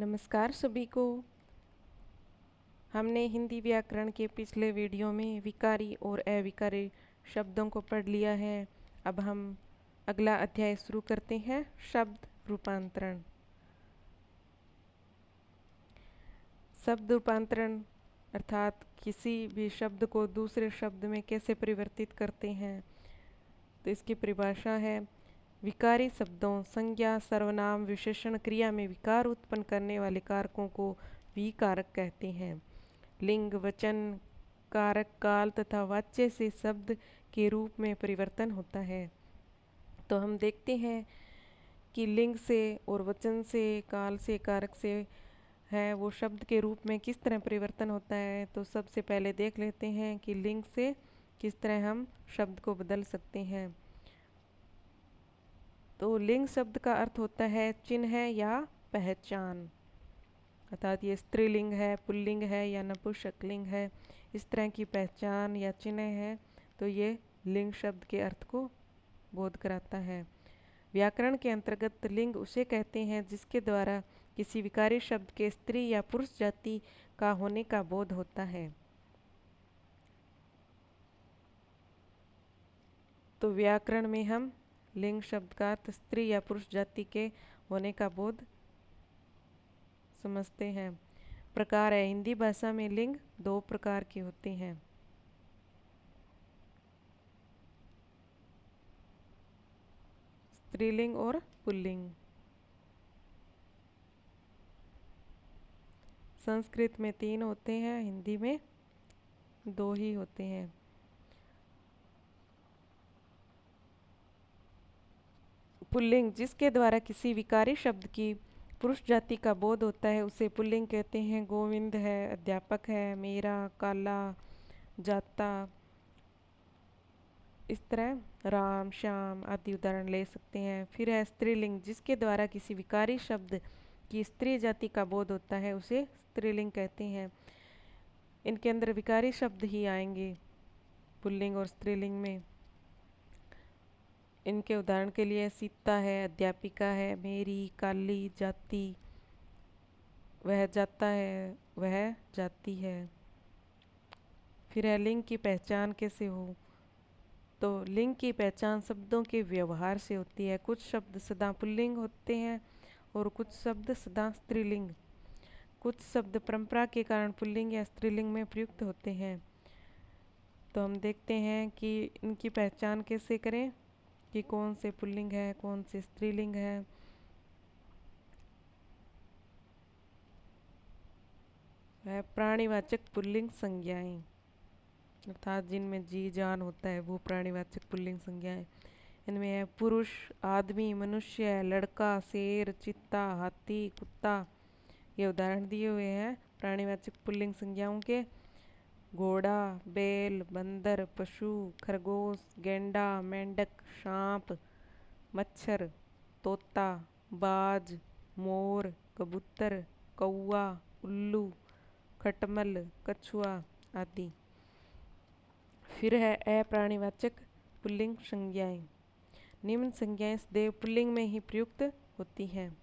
नमस्कार सभी को। हमने हिंदी व्याकरण के पिछले वीडियो में विकारी और अविकारी शब्दों को पढ़ लिया है। अब हम अगला अध्याय शुरू करते हैं, शब्द रूपांतरण। शब्द रूपांतरण अर्थात किसी भी शब्द को दूसरे शब्द में कैसे परिवर्तित करते हैं। तो इसकी परिभाषा है, विकारी शब्दों, संज्ञा, सर्वनाम, विशेषण, क्रिया में विकार उत्पन्न करने वाले कारकों को विकारक कहते हैं। लिंग, वचन, कारक, काल तथा वाच्य से शब्द के रूप में परिवर्तन होता है। तो हम देखते हैं कि लिंग से और वचन से, काल से, कारक से है वो शब्द के रूप में किस तरह परिवर्तन होता है। तो सबसे पहले देख लेते हैं कि लिंग से किस तरह हम शब्द को बदल सकते हैं। तो लिंग शब्द का अर्थ होता है चिन्ह या पहचान, अर्थात ये स्त्रीलिंग है, पुल्लिंग है या नपुंसकलिंग है, इस तरह की पहचान या चिन्ह है। तो ये लिंग शब्द के अर्थ को बोध कराता है। व्याकरण के अंतर्गत लिंग उसे कहते हैं जिसके द्वारा किसी विकारी शब्द के स्त्री या पुरुष जाति का होने का बोध होता है। तो व्याकरण में हम लिंग शब्द का अर्थ स्त्री या पुरुष जाति के होने का बोध समझते हैं। प्रकार है, हिंदी भाषा में लिंग दो प्रकार के होते हैं। स्त्रीलिंग और पुल्लिंग। संस्कृत में 3 होते हैं, हिंदी में 2 ही होते हैं। पुल्लिंग जिसके द्वारा किसी विकारी शब्द की पुरुष जाति का बोध होता है उसे पुल्लिंग कहते हैं। गोविंद है, अध्यापक है, मेरा, काला, जाता, इस तरह राम, श्याम आदि उदाहरण ले सकते हैं। फिर है स्त्रीलिंग जिसके द्वारा किसी विकारी शब्द की स्त्री जाति का बोध होता है उसे स्त्रीलिंग कहते हैं। इनके अंदर विकारी शब्द ही आएंगे पुल्लिंग और स्त्रीलिंग में। इनके उदाहरण के लिए सीता है, अध्यापिका है, मेरी, काली, जाति, वह जाता है, वह जाती है। फिर है लिंग की पहचान कैसे हो। तो लिंग की पहचान शब्दों के व्यवहार से होती है। कुछ शब्द सदा पुल्लिंग होते हैं और कुछ शब्द सदा स्त्रीलिंग। कुछ शब्द परंपरा के कारण पुल्लिंग या स्त्रीलिंग में प्रयुक्त होते हैं। तो हम देखते हैं कि इनकी पहचान कैसे करें कि कौन से पुल्लिंग है, कौन से स्त्रीलिंग है। वह प्राणीवाचक पुल्लिंग संज्ञाएं, अर्थात जिनमें जी जान होता है वो प्राणीवाचक पुल्लिंग संज्ञाएं। इनमें है पुरुष, आदमी, मनुष्य, लड़का, शेर, चीता, हाथी, कुत्ता। ये उदाहरण दिए हुए हैं प्राणीवाचक पुल्लिंग संज्ञाओं के। घोड़ा, बैल, बंदर, पशु, खरगोश, गेंडा, मेंढक, सांप, मच्छर, तोता, बाज, मोर, कबूतर, कौवा, उल्लू, खटमल, कछुआ आदि। फिर है अप्राणीवाचक पुल्लिंग संज्ञाएं। निम्न संज्ञाएं सदैव पुल्लिंग में ही प्रयुक्त होती हैं।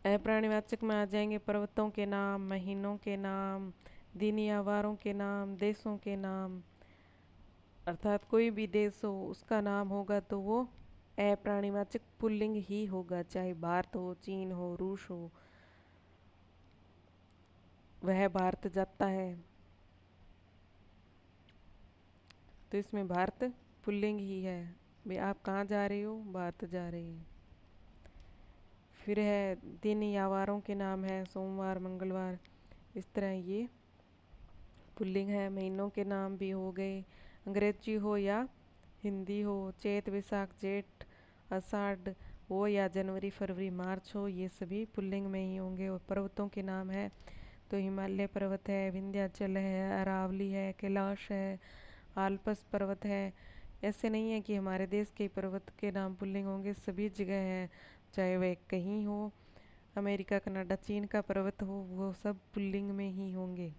अप्राणीवाचक में आ जाएंगे पर्वतों के नाम, महीनों के नाम, दिन या वारों के नाम, देशों के नाम, अर्थात कोई भी देश हो उसका नाम होगा तो वो अप्राणीवाचक पुल्लिंग ही होगा, चाहे भारत हो, चीन हो, रूस हो। वह भारत जाता है तो इसमें भारत पुल्लिंग ही है। भाई आप कहाँ जा रहे हो, भारत जा रहे हैं। फिर है दिन या वारों के नाम है, सोमवार, मंगलवार, इस तरह ये पुल्लिंग है। महीनों के नाम भी हो गए, अंग्रेजी हो या हिंदी हो, चैत, वैशाख, जेठ, आषाढ़ हो या जनवरी, फरवरी, मार्च हो, ये सभी पुल्लिंग में ही होंगे। और पर्वतों के नाम है तो हिमालय पर्वत है, विंध्याचल है, अरावली है, कैलाश है, आल्पस पर्वत है। ऐसे नहीं है कि हमारे देश के पर्वत के नाम पुल्लिंग होंगे, सभी जगह है, चाहे वह कहीं हो, अमेरिका, कनाडा, चीन का पर्वत हो, वो सब पुल्लिंग में ही होंगे।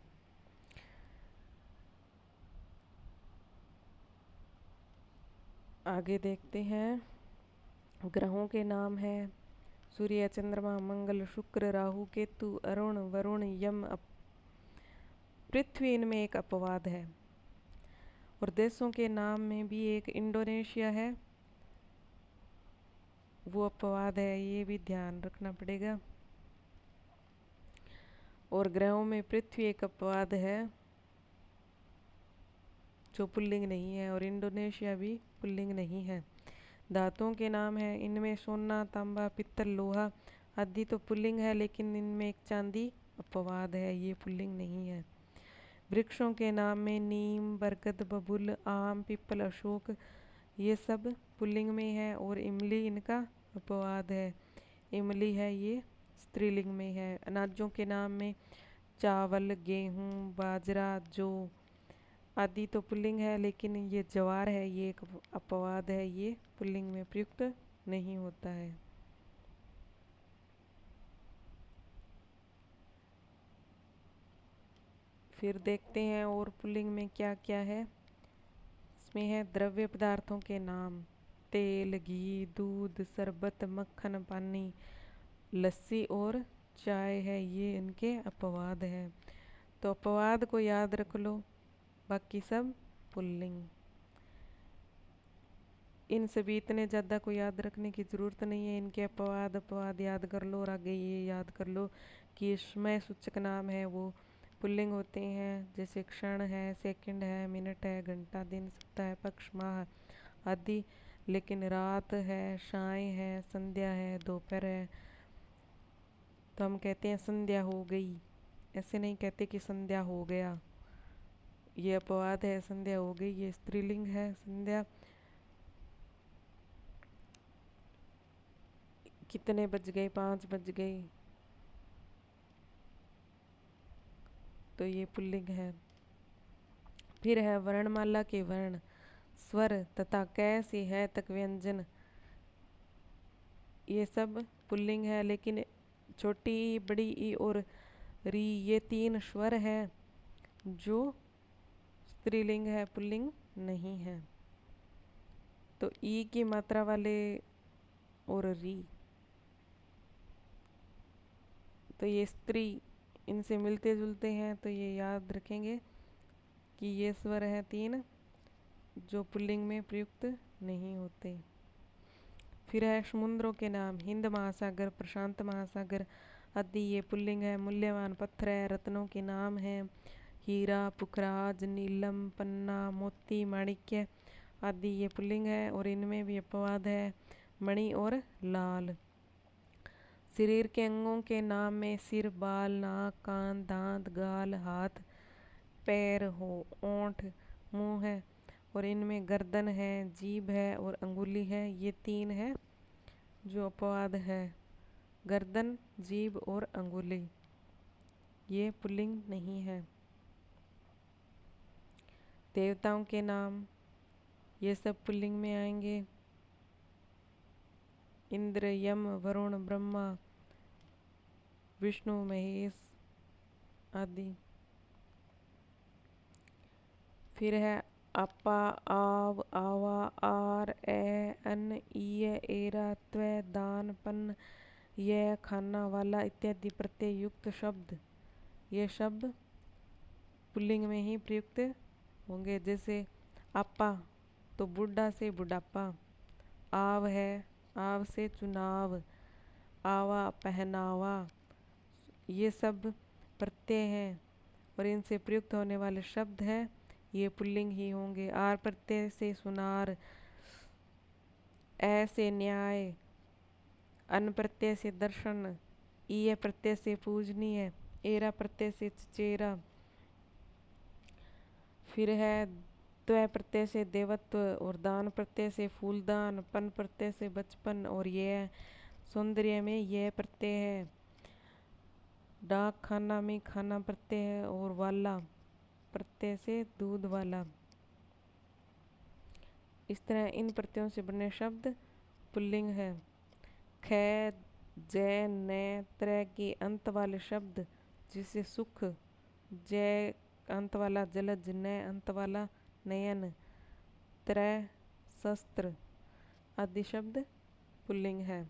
आगे देखते हैं, ग्रहों के नाम है सूर्य, चंद्रमा, मंगल, शुक्र, राहु, केतु, अरुण, वरुण, यम, पृथ्वी, इनमें एक अपवाद है। और देशों के नाम में भी एक इंडोनेशिया है, वो अपवाद है, ये भी ध्यान रखना पड़ेगा। और ग्रहों में पृथ्वी एक अपवाद है जो पुल्लिंग नहीं है, और इंडोनेशिया भी पुल्लिंग नहीं है। धातुओं के नाम है, इनमें सोना, तांबा, पित्तल, लोहा आदि तो पुल्लिंग है, लेकिन इनमें एक चांदी अपवाद है, ये पुल्लिंग नहीं है। वृक्षों के नाम में नीम, बरगद, बबूल, आम, पीपल, अशोक ये सब पुल्लिंग में है, और इमली इनका अपवाद है, इमली है ये स्त्रीलिंग में है। अनाजों के नाम में चावल, गेहूँ, बाजरा, जौ आदि तो पुल्लिंग है, लेकिन ये ज्वार है, ये एक अपवाद है, ये पुल्लिंग में प्रयुक्त नहीं होता है। फिर देखते हैं और पुल्लिंग में क्या क्या है। इसमें है द्रव्य पदार्थों के नाम, तेल, घी, दूध, शरबत, मक्खन, पानी, लस्सी और चाय है, ये इनके अपवाद है। तो अपवाद को याद रख लो, बाकी सब पुल्लिंग। इन सभी इतने ज़्यादा को याद रखने की ज़रूरत नहीं है, इनके अपवाद अपवाद याद कर लो, और आगे ये याद कर लो कि समय सूचक नाम है वो पुल्लिंग होते हैं, जैसे क्षण है, सेकंड है, मिनट है, घंटा, दिन, सप्ताह है, पक्ष, माह आदि। लेकिन रात है, साय है, संध्या है, दोपहर है, तो हम कहते हैं संध्या हो गई, ऐसे नहीं कहते कि संध्या हो गया, ये अपवाद है। संध्या हो गई ये स्त्रीलिंग है। संध्या कितने बज गए, 5 बज गए, तो ये पुल्लिंग है। फिर है वर्णमाला के वर्ण, स्वर तथा कै से है तक व्यंजन, ये सब पुल्लिंग है, लेकिन छोटी ई, बड़ी ई और री ये 3 स्वर है जो स्त्रीलिंग है, पुल्लिंग नहीं है। तो ई की मात्रा वाले और री, तो ये स्त्री इनसे मिलते जुलते हैं, तो ये याद रखेंगे कि ये स्वर है 3 जो पुल्लिंग में प्रयुक्त नहीं होते। फिर है समुद्रों के नाम, हिंद महासागर, प्रशांत महासागर आदि ये पुल्लिंग है। मूल्यवान पत्थर है, रत्नों के नाम हैं हीरा, पुखराज, नीलम, पन्ना, मोती, माणिक्य आदि ये पुल्लिंग है, और इनमें भी अपवाद है, मणि और लाल। शरीर के अंगों के नाम में सिर, बाल, नाक, कान, दांत, गाल, हाथ, पैर हो, ओंठ, मुंह है, और इनमें गर्दन है, जीभ है और अंगुली है, ये 3 है जो अपवाद है। गर्दन, जीभ और अंगुली ये पुल्लिंग नहीं है। देवताओं के नाम ये सब पुल्लिंग में आएंगे, इंद्र, यम, वरुण, ब्रह्मा, विष्णु, महेश आदि। फिर है आपा, आव, आवा, आर, ए, अन, ईय, एरा, त्व, दान, पन, यह, खाना, वाला इत्यादि प्रत्यय युक्त शब्द, ये शब्द पुल्लिंग में ही प्रयुक्त होंगे। जैसे आपा तो बूढ़ा से बुढ़ापा, आव है आव से चुनाव, आवा पहनावा, ये सब प्रत्यय हैं, और इनसे प्रयुक्त होने वाले शब्द हैं ये पुल्लिंग ही होंगे। आर प्रत्यय से सुनार, ए से न्याय, अन प्रत्यय से दर्शन, ईय प्रत्यय से पूजनीय, एरा प्रत्यय से चचेरा। फिर है त्व प्रत्यय से देवत्व, और दान प्रत्यय से फूलदान, पन प्रत्यय से बचपन, और यह सौंदर्य में यह प्रत्यय है। डाक खाना में खाना प्रत्यय है, और वाला प्रत्यय से दूध वाला। इस तरह इन प्रत्ययों से बने शब्द पुल्लिंग है। ख, जय, न, त्र के अंत वाले शब्द, जिसे सुख, जय अंत वाला जलज, न अंत वाला नयन, त्र शस्त्र आदि शब्द पुल्लिंग है।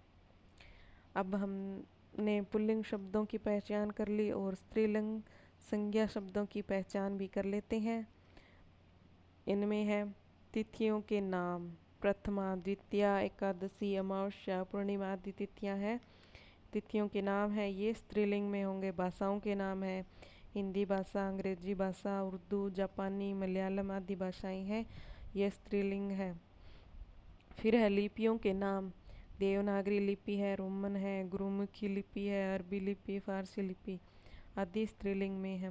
अब हमने पुल्लिंग शब्दों की पहचान कर ली और स्त्रीलिंग संज्ञा शब्दों की पहचान भी कर लेते हैं। इनमें है तिथियों के नाम। प्रथमा, द्वितीया, एकादशी, अमावस्या, पूर्णिमा आदि तिथियां हैं। तिथियों के नाम है ये स्त्रीलिंग में होंगे। भाषाओं के नाम है हिंदी भाषा, अंग्रेजी भाषा, उर्दू, जापानी, मलयालम आदि भाषाएं हैं, ये स्त्रीलिंग है। फिर है लिपियों के नाम। देवनागरी लिपि है, रोमन है, गुरुमुखी लिपि है, अरबी लिपि, फारसी लिपि आदि स्त्रीलिंग में है।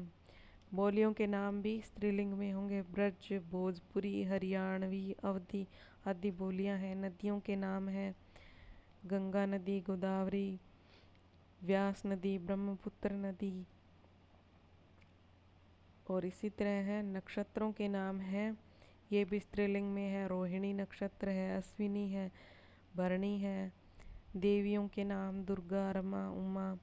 बोलियों के नाम भी स्त्रीलिंग में होंगे। ब्रज, भोजपुरी, हरियाणवी, अवधी आदि बोलियां हैं। नदियों के नाम है गंगा नदी, गोदावरी, व्यास नदी, ब्रह्मपुत्र नदी। और इसी तरह है नक्षत्रों के नाम हैं, ये भी स्त्रीलिंग में है। रोहिणी नक्षत्र है, अश्विनी है, भरणी है। देवियों के नाम दुर्गा, रमा, उमा,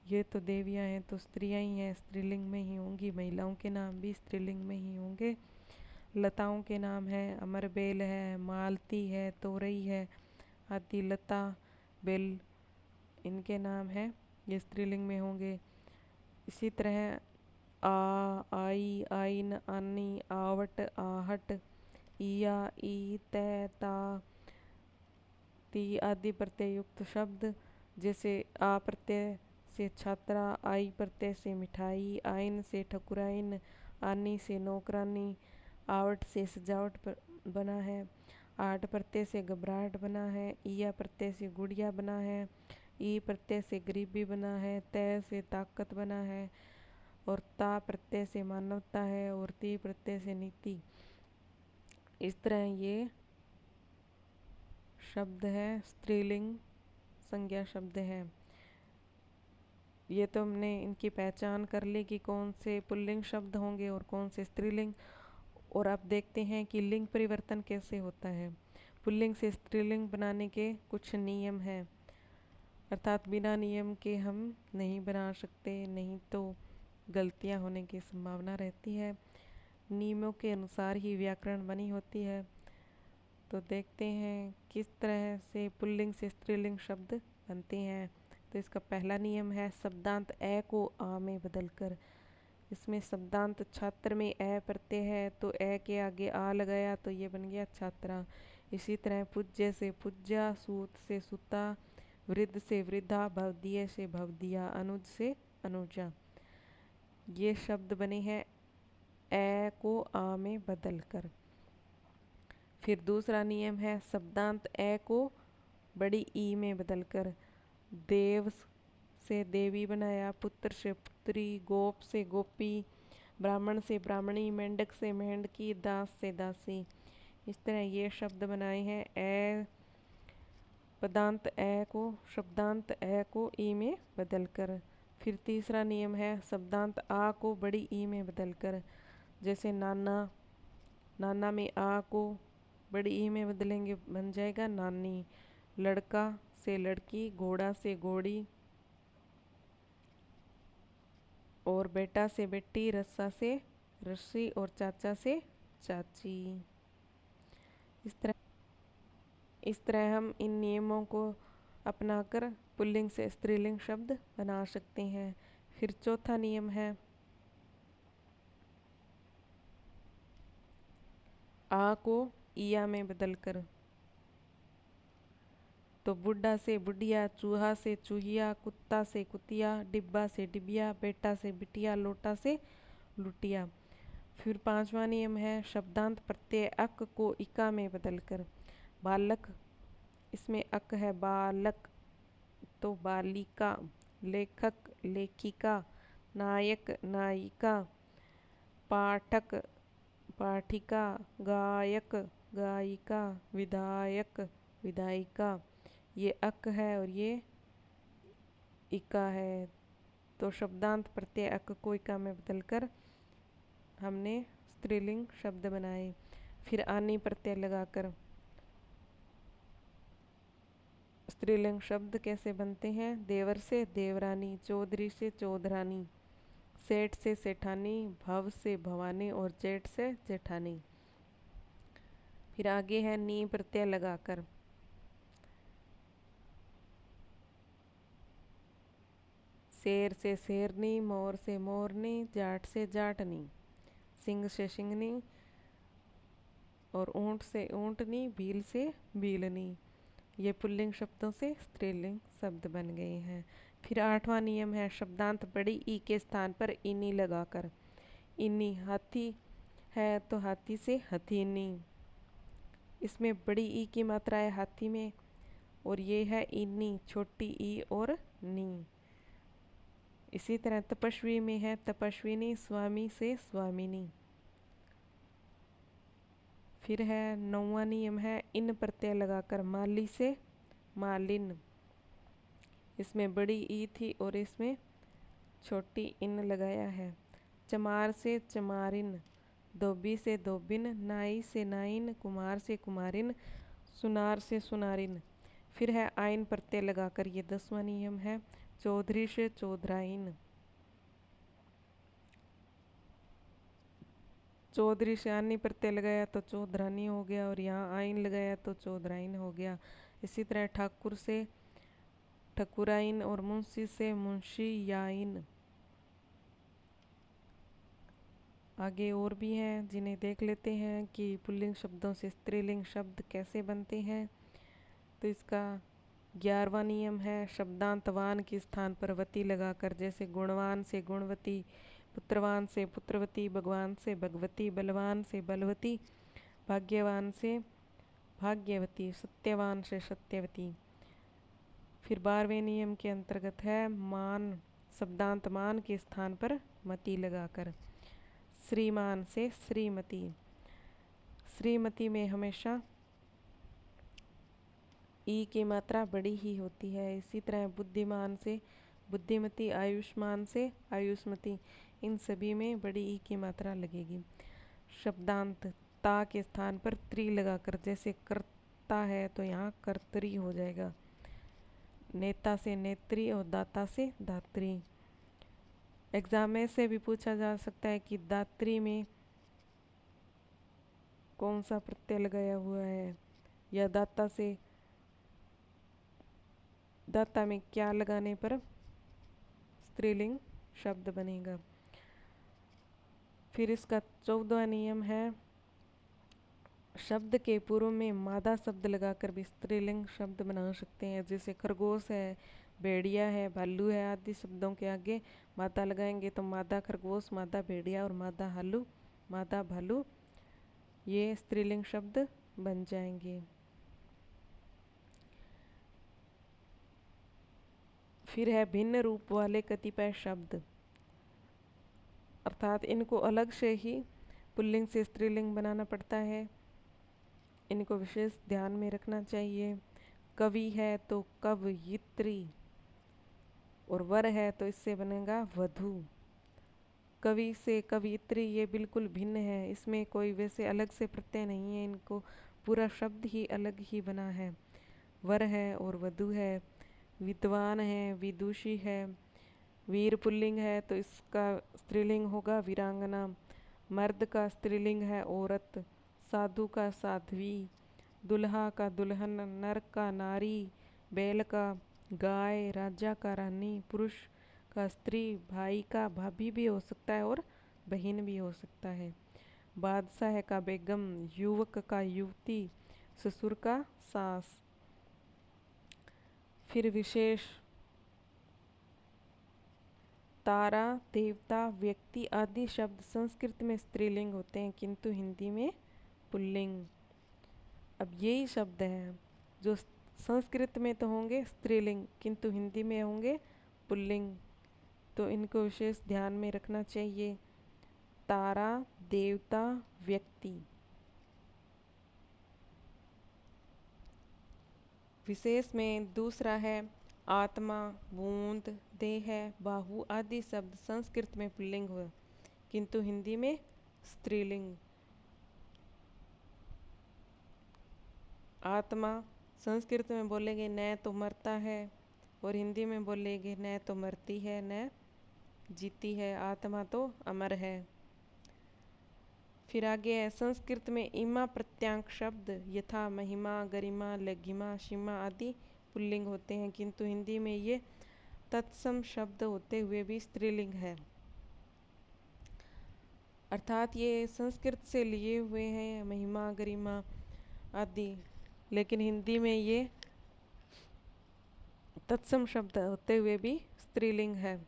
ये तो देवियां हैं तो स्त्रियां ही हैं, स्त्रीलिंग में ही होंगी। महिलाओं के नाम भी स्त्रीलिंग में ही होंगे। लताओं के नाम है अमरबेल है, मालती है, तोरई है आदि लता बेल, इनके नाम है, ये स्त्रीलिंग में होंगे। इसी तरह आई, आइन, आनी, आवट, आहट, इया, ई, तै, ता, ती आदि प्रत्यय युक्त शब्द, जैसे आ प्रत्यय से छात्रा, आई प्रत्यय से मिठाई, आइन से ठकुराइन, आनी से नौकरानी, आवट से सजावट बना है, आठ प्रत्यय से घबराहट बना है, इया प्रत्यय से गुड़िया बना है, ई प्रत्यय से गरीबी बना है, तय से ताकत बना है, और ता प्रत्यय से मानवता है, और ती प्रत्यय से नीति। इस तरह ये शब्द है स्त्रीलिंग संज्ञा शब्द है। ये तो हमने इनकी पहचान कर ली कि कौन से पुल्लिंग शब्द होंगे और कौन से स्त्रीलिंग। और अब देखते हैं कि लिंग परिवर्तन कैसे होता है। पुल्लिंग से स्त्रीलिंग बनाने के कुछ नियम हैं, अर्थात बिना नियम के हम नहीं बना सकते, नहीं तो गलतियां होने की संभावना रहती है। नियमों के अनुसार ही व्याकरण बनी होती है। तो देखते हैं किस तरह से पुल्लिंग से स्त्रीलिंग शब्द बनते हैं। तो इसका पहला नियम है शब्दांत ए को आ में बदलकर। इसमें शब्दांत छात्र में ए प्रत्यय है तो ए के आगे आ लगाया तो ये बन गया छात्रा। इसी तरह पूज्य से पूज्या, सूत से सूता, वृद्ध से वृद्धा, भवदीय से भवदिया, अनुज से अनुजा। ये शब्द बने हैं ए को आ में बदलकर। फिर दूसरा नियम है शब्दांत ए को बड़ी ई में बदलकर। देव से देवी बनाया, पुत्र से पुत्री, गोप से गोपी, ब्राह्मण से ब्राह्मणी, मेंढक से मेंढकी, दास से दासी। इस तरह ये शब्द बनाए हैं ए पदांत ए को शब्दांत ए को ई में बदलकर। फिर तीसरा नियम है शब्दांत आ को बड़ी ई में बदलकर। जैसे नाना, नाना में आ को बड़ी ई में बदलेंगे, बन जाएगा नानी। लड़का से लड़की, घोड़ा से घोड़ी, और बेटा से बेटी, रस्सा से रस्सी, और चाचा से चाची। इस तरह हम इन नियमों को अपनाकर पुल्लिंग से स्त्रीलिंग शब्द बना सकते हैं। फिर चौथा नियम है आ को इया में बदलकर। तो बुढ़ा से बुढ़िया, चूहा से चूहिया, कुत्ता से कुतिया, डिब्बा से डिबिया, बेटा से बिटिया, लोटा से लुटिया। फिर पांचवा नियम है शब्दांत प्रत्यय अक को इका में बदलकर। बालक, इसमें अक है, बालक तो बालिका, लेखक लेखिका, नायक नायिका, पाठक पाठिका, गायक गायिका, विधायक विधायिका। ये अक है और ये इका है। तो शब्दांत प्रत्यय अक को इका में बदलकर हमने स्त्रीलिंग शब्द बनाए। फिर आनी प्रत्यय लगाकर स्त्रीलिंग शब्द कैसे बनते हैं। देवर से देवरानी, चौधरी से चौधरानी, सेठ से सेठानी, भव से भवानी, और जेठ से जेठानी। फिर आगे है नी प्रत्यय लगाकर। शेर से शेरनी, मोर से मोरनी, जाट से जाटनी, सिंह से सिंगनी और ऊंट से ऊंटनी, भील से भीलनी। ये पुल्लिंग शब्दों से स्त्रीलिंग शब्द बन गए हैं। फिर 8वां नियम है शब्दांत बड़ी ई के स्थान पर इनी लगाकर। इनी हाथी है तो हाथी से हथीनी। इसमें बड़ी ई की मात्रा है हाथी में और ये है इनी, छोटी ई और नी। इसी तरह तपस्वी में है तपस्विनी, स्वामी से स्वामिनी। फिर है 9वां नियम है इन प्रत्यय लगाकर। माली से मालिन। इसमें बड़ी ई थी और इसमें छोटी इन लगाया है। चमार से चमारिन, धोबी से धोबिन, नाई से नाइन, कुमार से कुमारिन, सुनार से सुनारिन। फिर है आइन प्रत्यय लगाकर। ये 10वां नियम है चौधरी से चौधराइन। चौधरी से आनी प्रत्यय लगाया तो चौधरानी हो गया और यहाँ आइन लगाया तो चौधराइन हो गया। इसी तरह ठाकुर से ठकुराइन और मुंशी से मुंशियाइन। आगे और भी हैं जिन्हें देख लेते हैं कि पुल्लिंग शब्दों से स्त्रीलिंग शब्द कैसे बनते हैं। तो इसका 11वां नियम है शब्दांतवान के स्थान पर वती लगाकर। जैसे गुणवान से गुणवती, पुत्रवान से पुत्रवती, भगवान से भगवती, बलवान से बलवती, भाग्यवान से भाग्यवती, सत्यवान से सत्यवती। फिर 12वें नियम के अंतर्गत है मान, शब्दांत मान के स्थान पर मति लगाकर। श्रीमान से श्रीमती। श्रीमती में हमेशा ई की मात्रा बड़ी ही होती है। इसी तरह बुद्धिमान से बुद्धिमती, आयुष्मान से आयुष्मती, इन सभी में बड़ी ई की मात्रा लगेगी। शब्दांत ता के स्थान पर त्री लगाकर। जैसे करता है तो यहाँ कर्तरी हो जाएगा। नेता से नेत्री और दाता से दात्री। एग्जाम में से भी पूछा जा सकता है कि दात्री में कौन सा प्रत्यय लगाया हुआ है या दाता से दाता में क्या लगाने पर स्त्रीलिंग शब्द बनेगा। फिर इसका 14वां नियम है शब्द के पूर्व में मादा शब्द लगाकर भी स्त्रीलिंग शब्द बना सकते हैं। जैसे खरगोश है, भेड़िया है, भालू है आदि शब्दों के आगे मादा लगाएंगे तो मादा खरगोश, मादा भेड़िया और मादा हालू, मादा भालू, ये स्त्रीलिंग शब्द बन जाएंगे। फिर है भिन्न रूप वाले कतिपय शब्द, अर्थात इनको अलग से ही पुल्लिंग से स्त्रीलिंग बनाना पड़ता है। इनको विशेष ध्यान में रखना चाहिए। कवि है तो कवयित्री और वर है तो इससे बनेगा वधू। कवि से कवयित्री ये बिल्कुल भिन्न है, इसमें कोई वैसे अलग से प्रत्यय नहीं है, इनको पूरा शब्द ही अलग ही बना है। वर है और वधू है। विद्वान है, विदुषी है। वीर पुल्लिंग है तो इसका स्त्रीलिंग होगा वीरांगना। मर्द का स्त्रीलिंग है औरत। साधु का साध्वी। दुल्हा का दुल्हन। नर का नारी। बैल का गाय। राजा का रानी। पुरुष का स्त्री। भाई का भाभी भी हो सकता है और बहन भी हो सकता है। बादशाह का बेगम। युवक का युवती। ससुर का सास। फिर विशेष तारा, देवता, व्यक्ति आदि शब्द संस्कृत में स्त्रीलिंग होते हैं किंतु हिंदी में पुल्लिंग। अब यही शब्द हैं जो संस्कृत में तो होंगे स्त्रीलिंग किंतु हिंदी में होंगे पुल्लिंग, तो इनको विशेष ध्यान में रखना चाहिए। तारा, देवता, व्यक्ति। विशेष में दूसरा है आत्मा, बूंद, देह, बाहु आदि शब्द संस्कृत में पुल्लिंग हुए किंतु हिंदी में स्त्रीलिंग। आत्मा संस्कृत में बोलेंगे न तो मरता है और हिंदी में बोलेंगे न तो मरती है न जीती है, आत्मा तो अमर है। फिर आगे है संस्कृत में इमा प्रत्यांक शब्द यथा महिमा, गरिमा, लघिमा, सीमा आदि पुल्लिंग होते हैं किंतु हिंदी में ये तत्सम शब्द होते हुए भी स्त्रीलिंग है, अर्थात ये संस्कृत से लिए हुए हैं महिमा, गरिमा आदि, लेकिन हिंदी में ये तत्सम शब्द होते हुए भी स्त्रीलिंग है।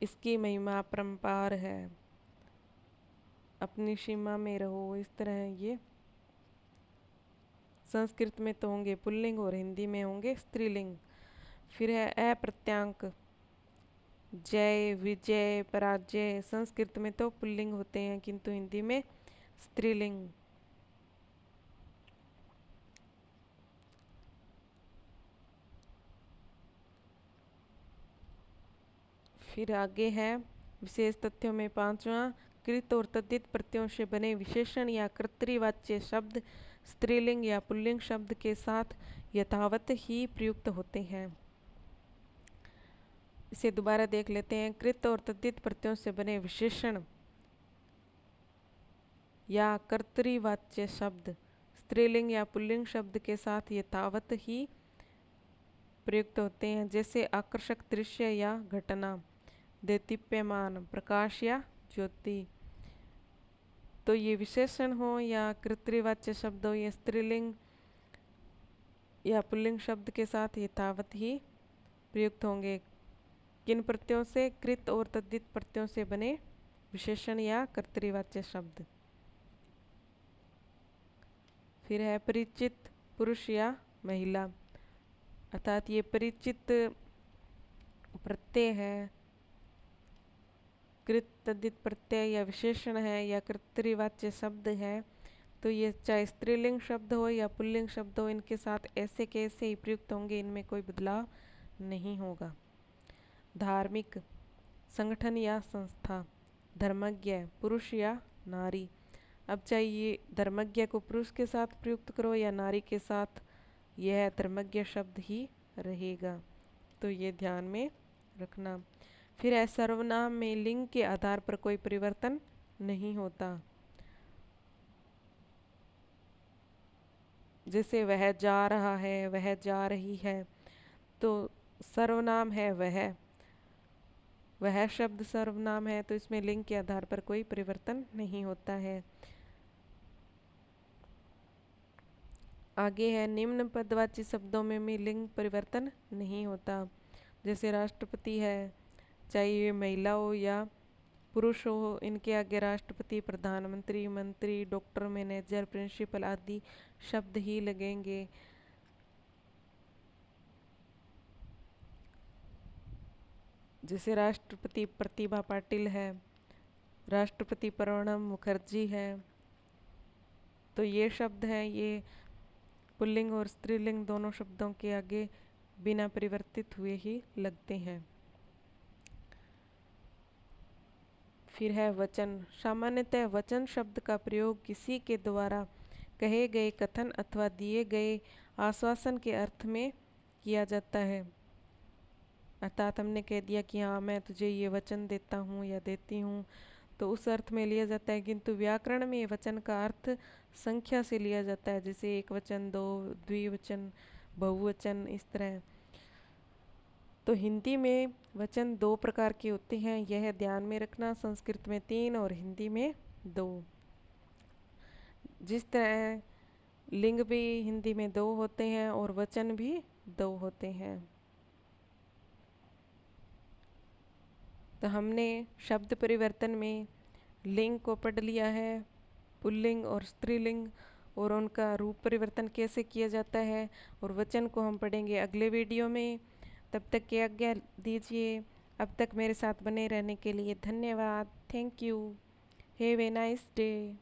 इसकी महिमा अपरंपार है, अपनी सीमा में रहो, इस तरह ये संस्कृत में तो होंगे पुल्लिंग और हिंदी में होंगे स्त्रीलिंग। फिर है अप्रत्यांक, जय, विजय, पराजय, संस्कृत में तो पुल्लिंग होते हैं किंतु हिंदी में स्त्रीलिंग। फिर आगे है विशेष तथ्यों में पांचवा, कृत और तद्धित प्रत्ययों से बने विशेषण या कर्तृवाच्य शब्द स्त्रीलिंग या पुल्लिंग शब्द के साथ यथावत ही प्रयुक्त होते हैं। इसे दोबारा देख लेते हैं। कृत और तद्धित प्रत्ययों से बने विशेषण या कर्तृवाच्य शब्द स्त्रीलिंग या पुल्लिंग शब्द के साथ यथावत ही प्रयुक्त होते हैं, जैसे आकर्षक दृश्य या घटना, देदीप्यमान प्रकाश या ज्योति। तो ये विशेषण हो या कर्तृवाच्य शब्द हो, ये स्त्रीलिंग या पुल्लिंग शब्द के साथ यथावत ही प्रयुक्त होंगे। किन प्रत्ययों से? कृत और तद्धित प्रत्ययों से बने विशेषण या कर्तृवाच्य शब्द। फिर है परिचित पुरुष या महिला, अर्थात ये परिचित प्रत्यय है, कृत तद्धित प्रत्यय या विशेषण है या कर्तृवाच्य शब्द है, तो ये चाहे स्त्रीलिंग शब्द हो या पुल्लिंग शब्द हो, इनके साथ ऐसे कैसे ही प्रयुक्त होंगे, इनमें कोई बदलाव नहीं होगा। धार्मिक, संगठन या संस्था, धर्मज्ञ, पुरुष या नारी। अब चाहिए धर्मज्ञ को पुरुष के साथ प्रयुक्त करो या नारी के साथ, यह धर्मज्ञ शब्द ही रहेगा, तो ये ध्यान में रखना। फिर है सर्वनाम में लिंग के आधार पर कोई परिवर्तन नहीं होता, जैसे वह जा रहा है, वह जा रही है, तो सर्वनाम है वह शब्द सर्वनाम है, तो इसमें लिंग के आधार पर कोई परिवर्तन नहीं होता है। आगे है निम्न पदवाची शब्दों में भी लिंग परिवर्तन नहीं होता, जैसे राष्ट्रपति है, चाहे ये महिला हो या पुरुष हो, इनके आगे राष्ट्रपति, प्रधानमंत्री, मंत्री, डॉक्टर, मैनेजर, प्रिंसिपल आदि शब्द ही लगेंगे। जैसे राष्ट्रपति प्रतिभा पाटिल है, राष्ट्रपति प्रणब मुखर्जी है, तो ये शब्द हैं, ये पुल्लिंग और स्त्रीलिंग दोनों शब्दों के आगे बिना परिवर्तित हुए ही लगते हैं। फिर है वचन। सामान्यतः वचन शब्द का प्रयोग किसी के द्वारा कहे गए कथन अथवा दिए गए आश्वासन के अर्थ में किया जाता है, अर्थात हमने कह दिया कि हाँ मैं तुझे ये वचन देता हूँ या देती हूँ, तो उस अर्थ में लिया जाता है। किंतु व्याकरण में वचन का अर्थ संख्या से लिया जाता है, जैसे एक वचन, दो, द्विवचन, बहुवचन, इस तरह। तो हिंदी में वचन दो प्रकार के होते हैं, यह ध्यान में रखना। संस्कृत में 3 और हिंदी में 2। जिस तरह लिंग भी हिंदी में 2 होते हैं और वचन भी 2 होते हैं। तो हमने शब्द परिवर्तन में लिंग को पढ़ लिया है, पुल्लिंग और स्त्रीलिंग, और उनका रूप परिवर्तन कैसे किया जाता है, और वचन को हम पढ़ेंगे अगले वीडियो में। तब तक की आज्ञा दीजिए। अब तक मेरे साथ बने रहने के लिए धन्यवाद। Thank you. Have a nice day.